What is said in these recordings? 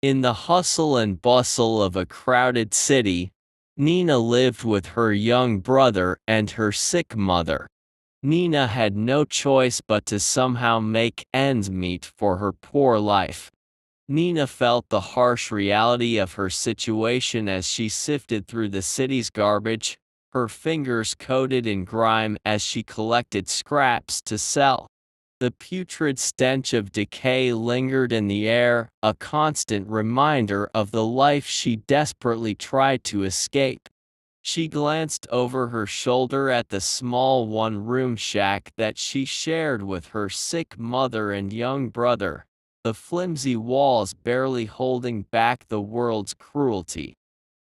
In the hustle and bustle of a crowded city, Nina lived with her young brother and her sick mother. Nina had no choice but to somehow make ends meet for her poor life. Nina felt the harsh reality of her situation as she sifted through the city's garbage, her fingers coated in grime as she collected scraps to sell. The putrid stench of decay lingered in the air, a constant reminder of the life she desperately tried to escape. She glanced over her shoulder at the small one-room shack that she shared with her sick mother and young brother, the flimsy walls barely holding back the world's cruelty.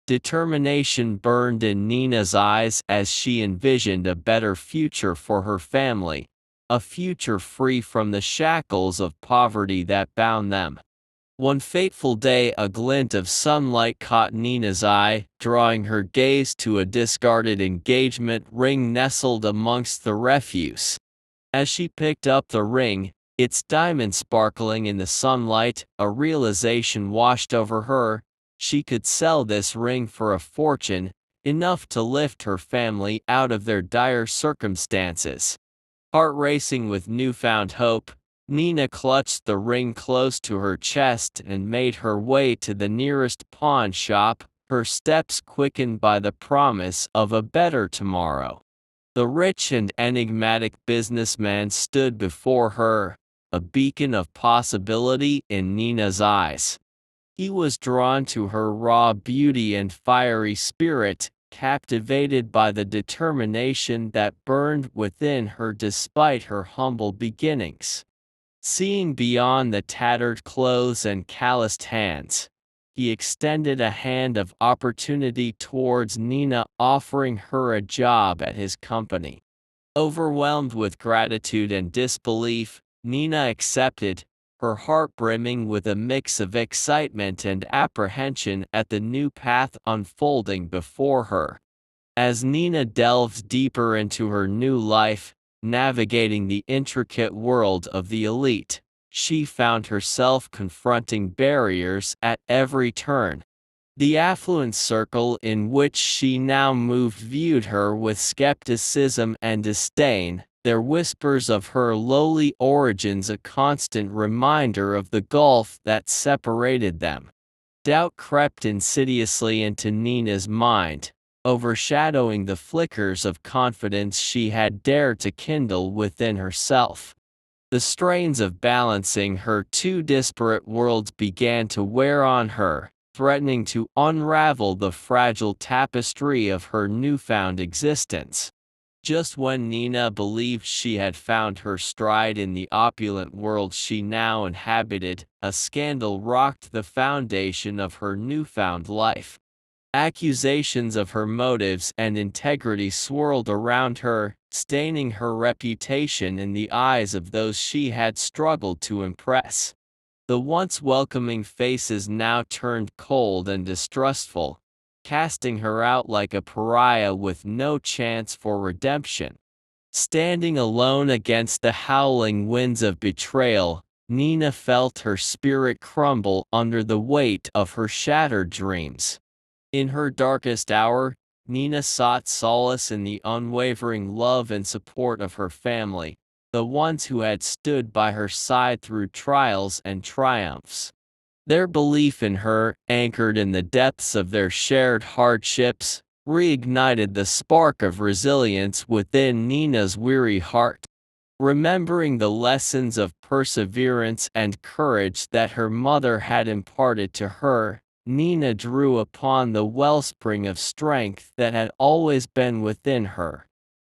Determination burned in Nina's eyes as she envisioned a better future for her family, a future free from the shackles of poverty that bound them. One fateful day, a glint of sunlight caught Nina's eye, drawing her gaze to a discarded engagement ring nestled amongst the refuse. As she picked up the ring, its diamond sparkling in the sunlight, a realization washed over her. She could sell this ring for a fortune, enough to lift her family out of their dire circumstances. Heart racing with newfound hope, Nina clutched the ring close to her chest and made her way to the nearest pawn shop, her steps quickened by the promise of a better tomorrow. The rich and enigmatic businessman stood before her, a beacon of possibility in Nina's eyes. He was drawn to her raw beauty and fiery spirit, captivated by the determination that burned within her despite her humble beginnings. Seeing beyond the tattered clothes and calloused hands, he extended a hand of opportunity towards Nina, offering her a job at his company. Overwhelmed with gratitude and disbelief, Nina accepted, her heart brimming with a mix of excitement and apprehension at the new path unfolding before her. As Nina delved deeper into her new life, navigating the intricate world of the elite, she found herself confronting barriers at every turn. The affluent circle in which she now moved viewed her with skepticism and disdain, their whispers of her lowly origins a constant reminder of the gulf that separated them. Doubt crept insidiously into Nina's mind, overshadowing the flickers of confidence she had dared to kindle within herself. The strains of balancing her two disparate worlds began to wear on her, threatening to unravel the fragile tapestry of her newfound existence. Just when Nina believed she had found her stride in the opulent world she now inhabited, a scandal rocked the foundation of her newfound life. Accusations of her motives and integrity swirled around her, staining her reputation in the eyes of those she had struggled to impress. The once welcoming faces now turned cold and distrustful, casting her out like a pariah with no chance for redemption. Standing alone against the howling winds of betrayal, Nina felt her spirit crumble under the weight of her shattered dreams. In her darkest hour, Nina sought solace in the unwavering love and support of her family, the ones who had stood by her side through trials and triumphs. Their belief in her, anchored in the depths of their shared hardships, reignited the spark of resilience within Nina's weary heart. Remembering the lessons of perseverance and courage that her mother had imparted to her, Nina drew upon the wellspring of strength that had always been within her.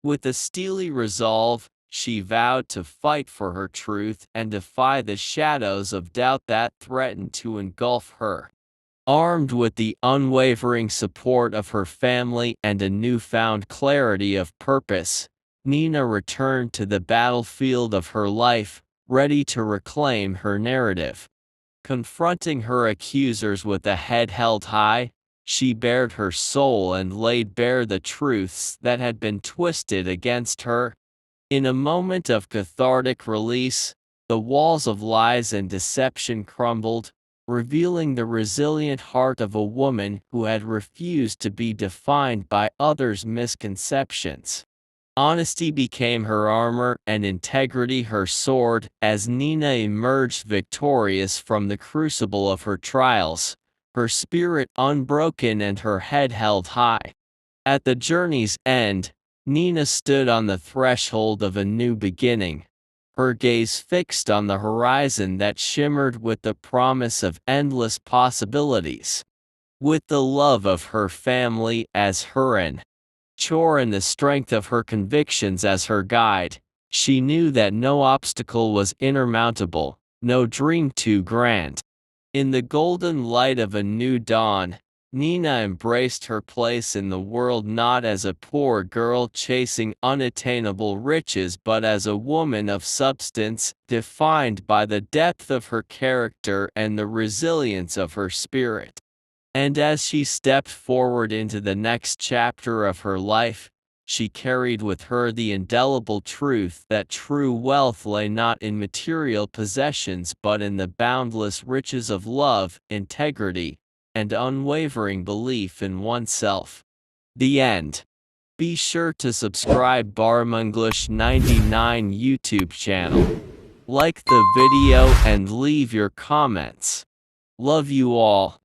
With a steely resolve, she vowed to fight for her truth and defy the shadows of doubt that threatened to engulf her. Armed with the unwavering support of her family and a newfound clarity of purpose, Nina returned to the battlefield of her life, ready to reclaim her narrative. Confronting her accusers with a head held high, she bared her soul and laid bare the truths that had been twisted against her. In a moment of cathartic release, the walls of lies and deception crumbled, revealing the resilient heart of a woman who had refused to be defined by others' misconceptions. Honesty became her armor and integrity her sword as Nina emerged victorious from the crucible of her trials, her spirit unbroken and her head held high. At the journey's end, Nina stood on the threshold of a new beginning, her gaze fixed on the horizon that shimmered with the promise of endless possibilities. With the love of her family as her chore and the strength of her convictions as her guide, she knew that no obstacle was insurmountable, no dream too grand. In the golden light of a new dawn, Nina embraced her place in the world not as a poor girl chasing unattainable riches but as a woman of substance, defined by the depth of her character and the resilience of her spirit. And as she stepped forward into the next chapter of her life, she carried with her the indelible truth that true wealth lay not in material possessions but in the boundless riches of love, integrity, and unwavering belief in oneself. The end. Be sure to subscribe Bahram English 99 YouTube channel. Like the video and leave your comments. Love you all.